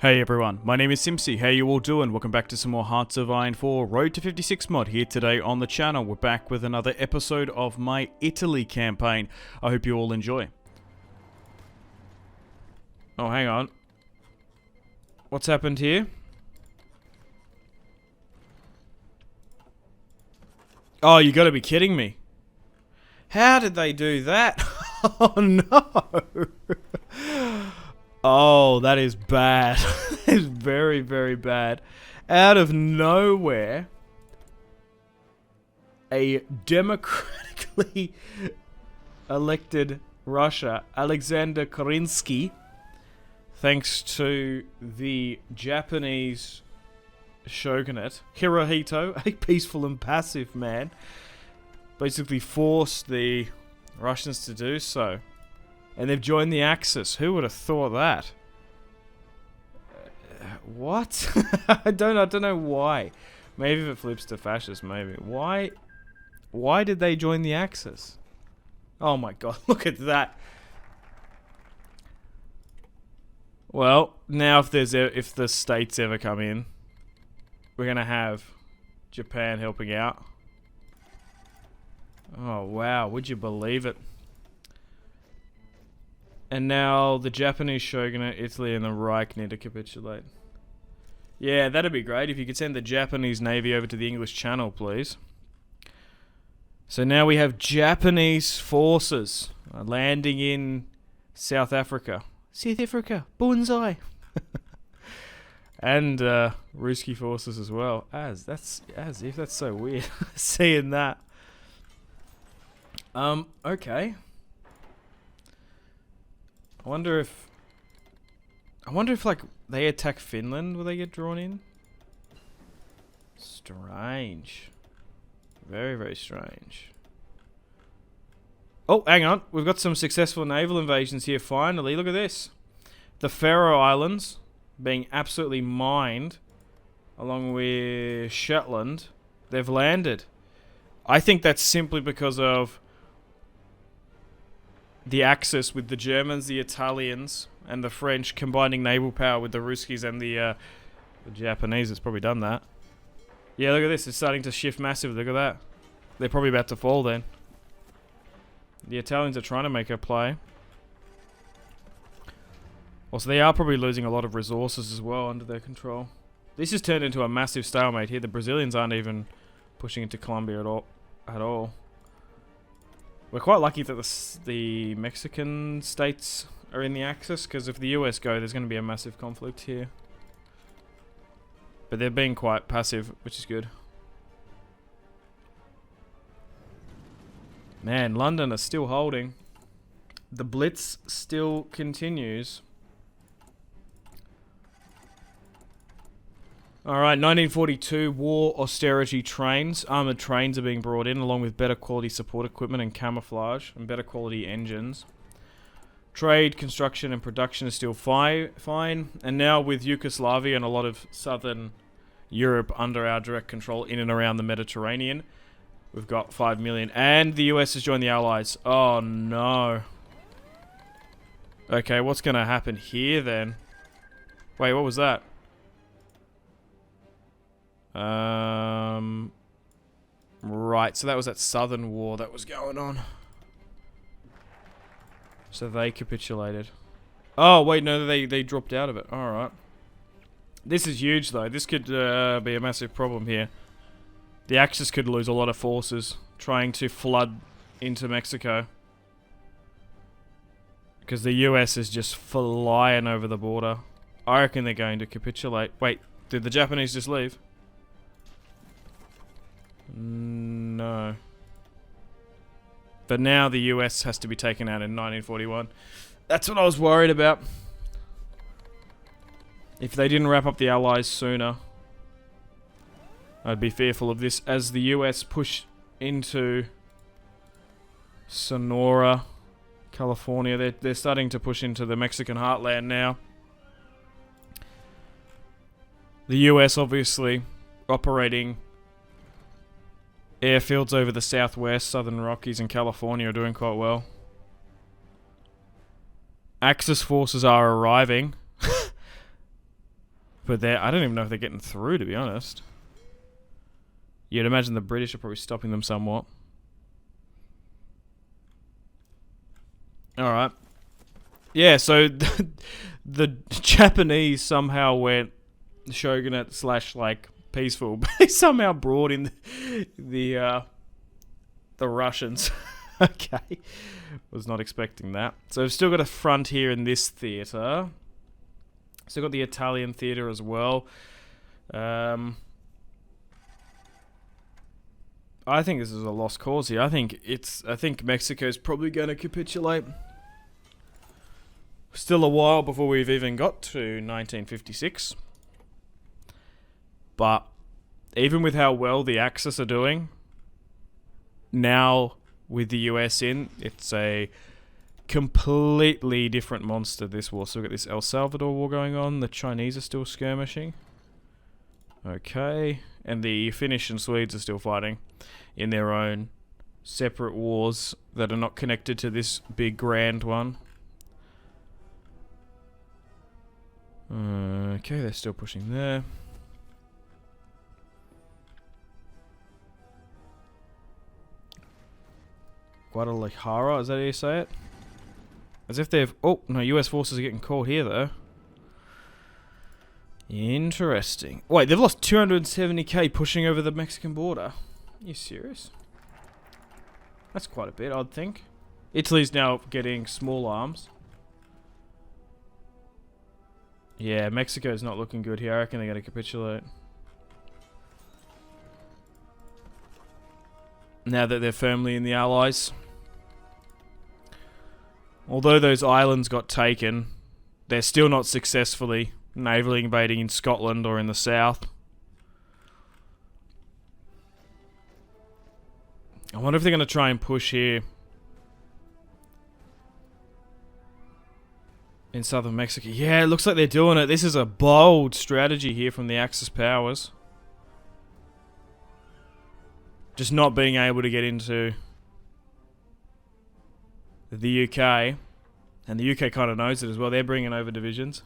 Hey everyone, my name is Simpsy. How you all doing? Welcome back to some more Hearts of Iron 4 Road to 56 mod here today on the channel. We're back with another episode of my Italy campaign. I hope you all enjoy. Oh, hang on. What's happened here? Oh, you gotta be kidding me. How did they do that? Oh no! Oh, that is bad. That is very, very bad. Out of nowhere, a democratically elected Russia, Alexander Kerensky, thanks to the Japanese shogunate, Hirohito, a peaceful and passive man, basically forced the Russians to do so. And they've joined the Axis. Who would have thought that? What? I don't know why. Maybe if it flips to fascist, maybe. Why did they join the Axis? Oh my god, look at that. Well, now if the states ever come in, we're gonna have Japan helping out. Oh wow, would you believe it? And now the Japanese shogunate, Italy, and the Reich need to capitulate. Yeah, that'd be great if you could send the Japanese Navy over to the English Channel, please. So now we have Japanese forces landing in South Africa. South Africa, bonsai. And Ruski forces as well. As if that's so weird seeing that. Okay. I wonder if like they attack Finland, will they get drawn in? Strange. Very, very strange. Oh, hang on. We've got some successful naval invasions here finally. Look at this. The Faroe Islands being absolutely mined along with Shetland. They've landed. I think that's simply because of the Axis with the Germans, the Italians, and the French combining naval power with the Ruskies and the Japanese. It's probably done that. Yeah, look at this. It's starting to shift massively. Look at that. They're probably about to fall then. The Italians are trying to make a play. Also, they are probably losing a lot of resources as well under their control. This has turned into a massive stalemate here. The Brazilians aren't even pushing into Colombia at all. We're quite lucky that the Mexican states are in the Axis, because if the US go, there's going to be a massive conflict here. But they're being quite passive, which is good. Man, London are still holding. The Blitz still continues. Alright, 1942, war austerity trains. Armoured trains are being brought in, along with better quality support equipment and camouflage, and better quality engines. Trade, construction, and production is still fine. And now with Yugoslavia and a lot of southern Europe under our direct control in and around the Mediterranean, we've got 5 million. And the US has joined the Allies. Oh no. Okay, what's going to happen here then? Wait, what was that? Right, so that was that southern war that was going on. So they capitulated. Oh, wait, no, they dropped out of it. Alright. This is huge, though. This could be a massive problem here. The Axis could lose a lot of forces trying to flood into Mexico. Because the US is just flying over the border. I reckon they're going to capitulate. Wait, did the Japanese just leave? No. But now the US has to be taken out in 1941. That's what I was worried about. If they didn't wrap up the Allies sooner, I'd be fearful of this as the US push into Sonora, California. They're starting to push into the Mexican heartland now. The US obviously operating airfields over the southwest, southern Rockies, and California are doing quite well. Axis forces are arriving. But I don't even know if they're getting through, to be honest. You'd imagine the British are probably stopping them somewhat. Alright. Yeah, so the Japanese somehow went shogunate / like peaceful, but they somehow brought in the Russians. Okay. Was not expecting that. So we've still got a front here in this theatre. Still got the Italian theatre as well. I think this is a lost cause here. I think Mexico's probably going to capitulate. Still a while before we've even got to 1956. But even with how well the Axis are doing, now with the US in, it's a completely different monster, this war. So we've got this El Salvador war going on. The Chinese are still skirmishing. Okay. And the Finnish and Swedes are still fighting in their own separate wars that are not connected to this big grand one. Okay, they're still pushing there. Guadalajara, is that how you say it? As if they've... Oh, no, US forces are getting caught here, though. Interesting. Wait, they've lost 270k pushing over the Mexican border. Are you serious? That's quite a bit, I'd think. Italy's now getting small arms. Yeah, Mexico's not looking good here. I reckon they're going to capitulate. Now that they're firmly in the Allies. Although those islands got taken, they're still not successfully navally invading in Scotland or in the south. I wonder if they're going to try and push here in southern Mexico. Yeah, it looks like they're doing it. This is a bold strategy here from the Axis powers. Just not being able to get into the UK. And the UK kind of knows it as well. They're bringing over divisions.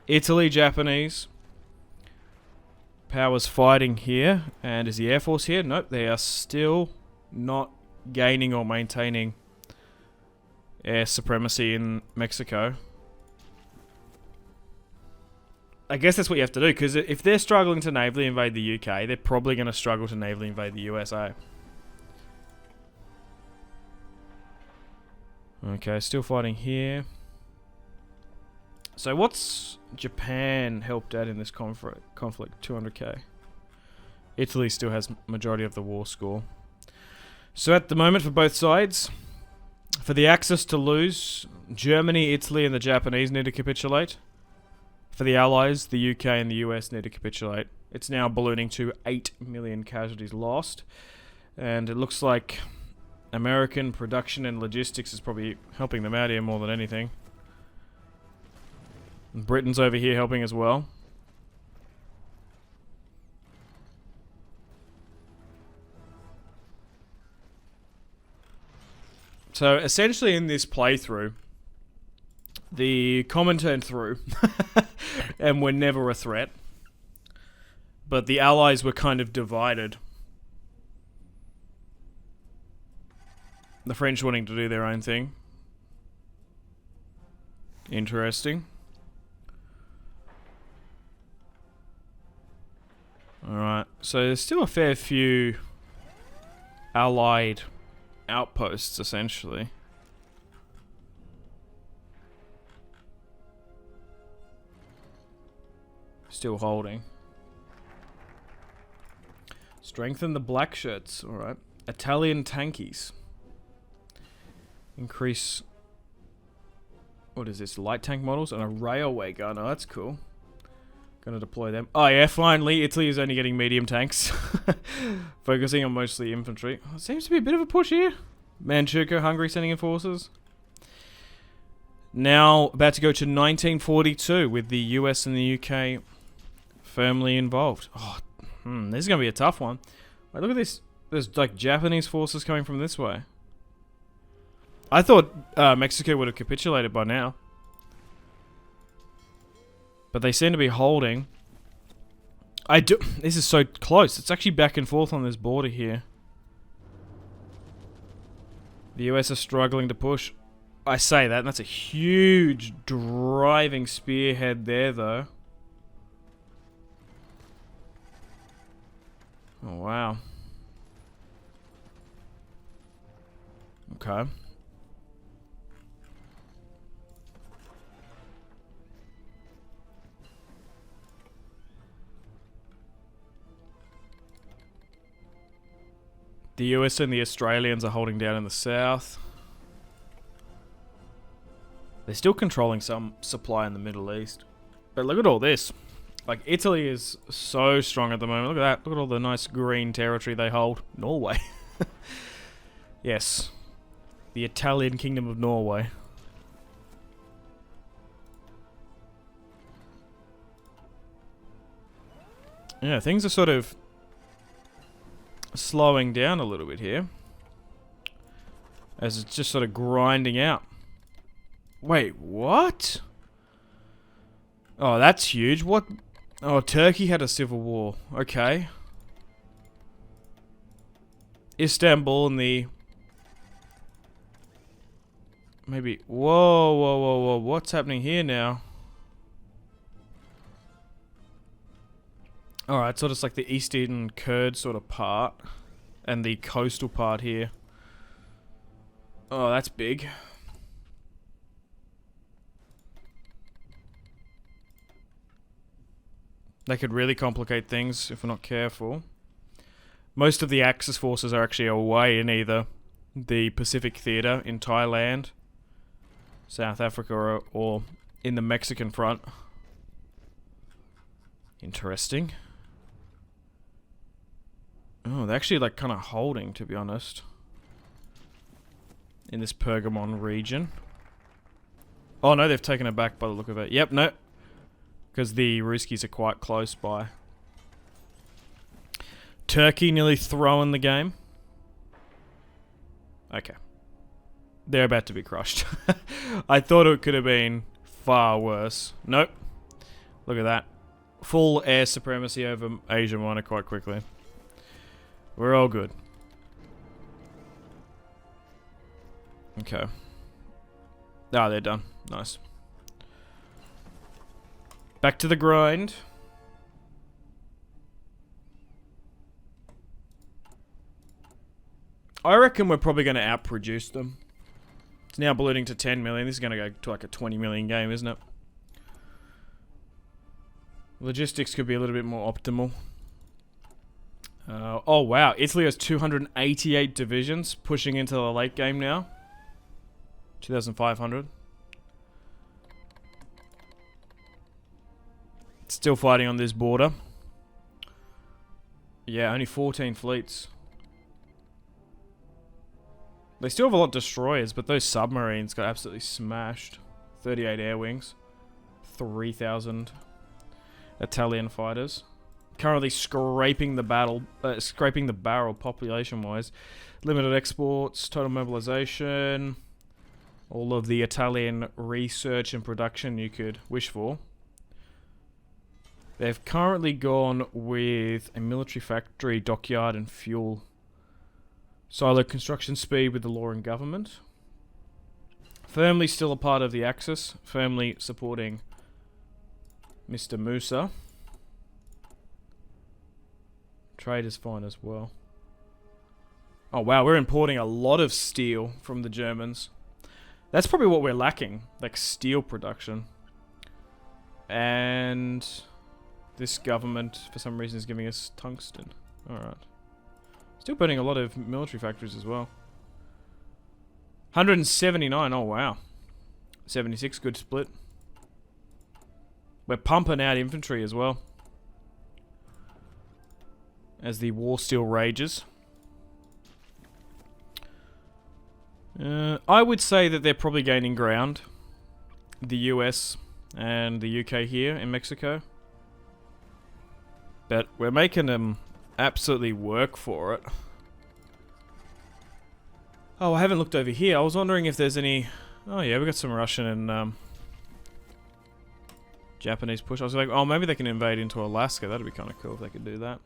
Italy, Japanese. Powers fighting here. And is the Air Force here? Nope, they are still not gaining or maintaining air supremacy in Mexico. I guess that's what you have to do, because if they're struggling to navally invade the UK, they're probably going to struggle to navally invade the USA. Okay, still fighting here. So what's Japan helped at in this conflict? 200k. Italy still has majority of the war score. So at the moment for both sides, for the Axis to lose, Germany, Italy and the Japanese need to capitulate. For the Allies, the UK and the US need to capitulate. It's now ballooning to 8 million casualties lost. And it looks like American production and logistics is probably helping them out here more than anything. And Britain's over here helping as well. So essentially in this playthrough, the Comintern threw and were never a threat. But the Allies were kind of divided. The French wanting to do their own thing. Interesting. Alright, so there's still a fair few Allied outposts, essentially. Still holding. Strengthen the black shirts. Alright. Italian tankies. Increase... What is this? Light tank models and a railway gun. Oh, that's cool. Gonna deploy them. Oh yeah, finally. Italy is only getting medium tanks. Focusing on mostly infantry. Oh, it seems to be a bit of a push here. Manchukuo, Hungary sending in forces. Now, about to go to 1942 with the US and the UK firmly involved. Oh, this is going to be a tough one. Wait, look at this. There's like Japanese forces coming from this way. I thought Mexico would have capitulated by now. But they seem to be holding. This is so close. It's actually back and forth on this border here. The US are struggling to push. I say that, and that's a huge driving spearhead there, though. Oh, wow. Okay. The US and the Australians are holding down in the south. They're still controlling some supply in the Middle East. But look at all this. Like, Italy is so strong at the moment. Look at that. Look at all the nice green territory they hold. Norway. Yes. The Italian Kingdom of Norway. Yeah, things are sort of slowing down a little bit here. As it's just sort of grinding out. Wait, what? Oh, that's huge. What? Oh, Turkey had a civil war. Okay. Istanbul and the... Maybe... Whoa, whoa, whoa, whoa. What's happening here now? Alright, so it's like the Eastern Kurd sort of part. And the coastal part here. Oh, that's big. They could really complicate things if we're not careful. Most of the Axis forces are actually away in either the Pacific Theatre in Thailand, South Africa, or in the Mexican front. Interesting. Oh, they're actually like kind of holding, to be honest, in this Pergamon region. Oh no, they've taken it back by the look of it. Yep, no. Because the Ruskies are quite close by. Turkey nearly throwing the game. Okay. They're about to be crushed. I thought it could have been far worse. Nope. Look at that. Full air supremacy over Asia Minor quite quickly. We're all good. Okay. Ah, they're done. Nice. Back to the grind. I reckon we're probably going to outproduce them. It's now ballooning to 10 million. This is going to go to like a 20 million game, isn't it? Logistics could be a little bit more optimal. Oh, wow. Italy has 288 divisions pushing into the late game now. 2,500. Still fighting on this border. Yeah, only 14 fleets. They still have a lot of destroyers, but those submarines got absolutely smashed. 38 air wings. 3,000 Italian fighters. Currently scraping the barrel population-wise. Limited exports, total mobilization. All of the Italian research and production you could wish for. They've currently gone with a military factory, dockyard, and fuel silo construction speed with the law and government. Firmly still a part of the Axis, firmly supporting Mr. Musa. Trade is fine as well. Oh wow, we're importing a lot of steel from the Germans. That's probably what we're lacking, like steel production. And this government, for some reason, is giving us tungsten. Alright. Still burning a lot of military factories as well. 179, oh wow. 76, good split. We're pumping out infantry as well, as the war still rages. I would say that they're probably gaining ground. The US and the UK here in Mexico. But we're making them absolutely work for it. Oh, I haven't looked over here. I was wondering if there's any... Oh yeah, we got some Russian and Japanese push. I was like, oh, maybe they can invade into Alaska. That'd be kind of cool if they could do that.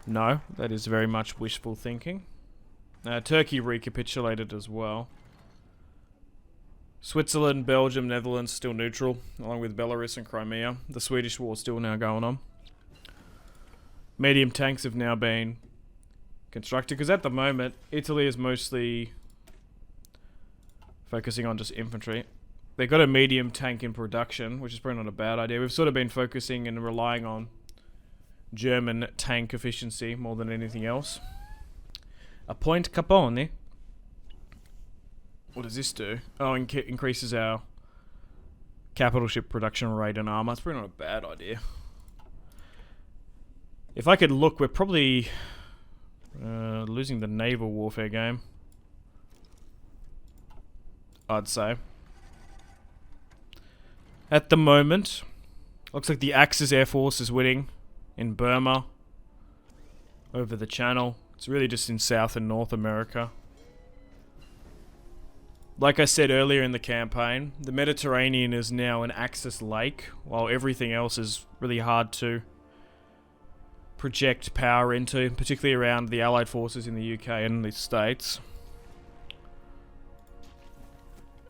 No, that is very much wishful thinking. Turkey recapitulated as well. Switzerland, Belgium, Netherlands still neutral, along with Belarus and Crimea. The Swedish war still now going on. Medium tanks have now been constructed, because at the moment, Italy is mostly focusing on just infantry. They've got a medium tank in production, which is probably not a bad idea. We've sort of been focusing and relying on German tank efficiency more than anything else. A point Capone. What does this do? Oh, increases our capital ship production rate and armor. That's probably not a bad idea. If I could look, we're probably losing the naval warfare game, I'd say. At the moment, looks like the Axis Air Force is winning in Burma, over the channel. It's really just in South and North America. Like I said earlier in the campaign, the Mediterranean is now an Axis lake, while everything else is really hard to project power into, particularly around the Allied forces in the UK and the States.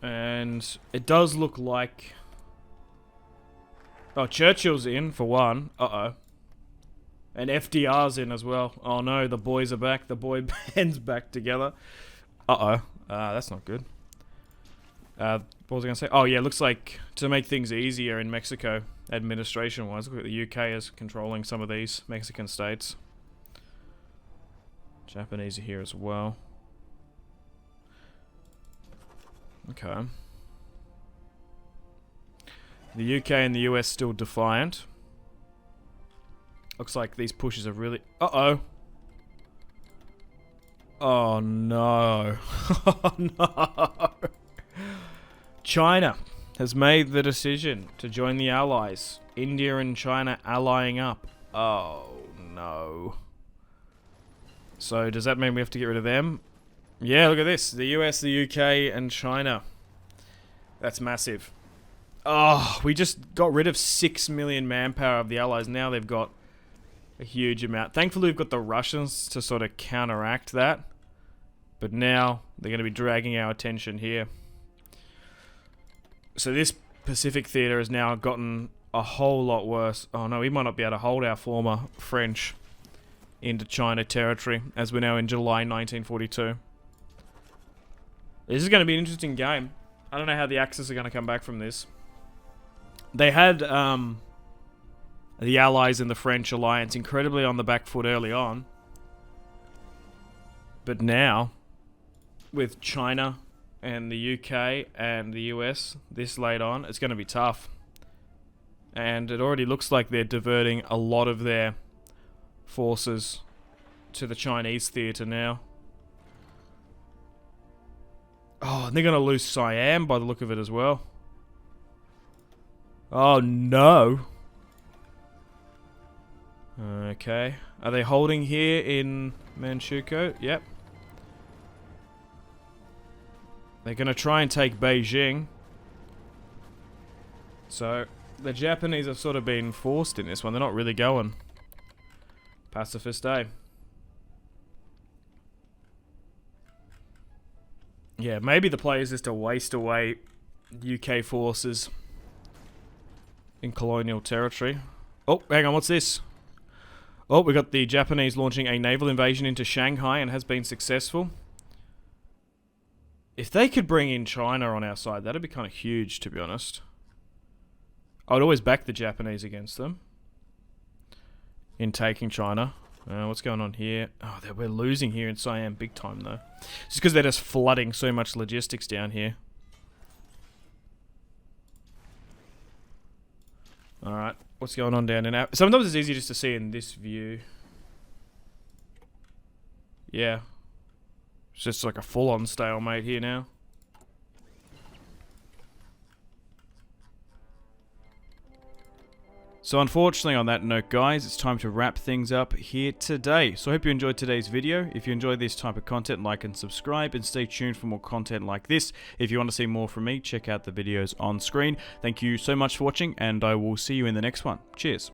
And it does look like... Oh, Churchill's in, for one. Uh-oh. And FDR's in as well. Oh no, the boys are back. The boy band's back together. Uh-oh. That's not good. What was I going to say? Oh yeah, looks like to make things easier in Mexico, administration-wise, look at the UK is controlling some of these Mexican states. Japanese are here as well. Okay. The UK and the US still defiant. Looks like these pushes are really... Uh-oh. Oh no. Oh no. China has made the decision to join the Allies. India and China allying up. Oh no. So does that mean we have to get rid of them? Yeah, look at this. The US, the UK, and China. That's massive. Oh, we just got rid of 6 million manpower of the Allies. Now they've got a huge amount. Thankfully, we've got the Russians to sort of counteract that. But now they're going to be dragging our attention here. So this Pacific theater has now gotten a whole lot worse. Oh no, we might not be able to hold our former French Indochina territory, as we're now in July 1942. This is going to be an interesting game. I don't know how the Axis are going to come back from this. They had the Allies and the French alliance incredibly on the back foot early on. But now, with China and the UK and the US this late on, it's going to be tough. And it already looks like they're diverting a lot of their forces to the Chinese theatre now. Oh, and they're going to lose Siam by the look of it as well. Oh no. Okay. Are they holding here in Manchukuo? Yep. They're going to try and take Beijing. So, the Japanese have sort of been forced in this one. They're not really going pacifist, eh? Yeah, maybe the play is just to waste away UK forces in colonial territory. Oh, hang on, what's this? Oh, we got the Japanese launching a naval invasion into Shanghai and has been successful. If they could bring in China on our side, that'd be kind of huge, to be honest. I would always back the Japanese against them in taking China. What's going on here? Oh, we're losing here in Siam big time, though. Just because they're just flooding so much logistics down here. Alright, what's going on down in... Sometimes it's easy just to see in this view. Yeah. It's just like a full-on stalemate here now. So unfortunately on that note guys, it's time to wrap things up here today. So I hope you enjoyed today's video. If you enjoyed this type of content, like and subscribe, and stay tuned for more content like this. If you want to see more from me, check out the videos on screen. Thank you so much for watching, and I will see you in the next one. Cheers.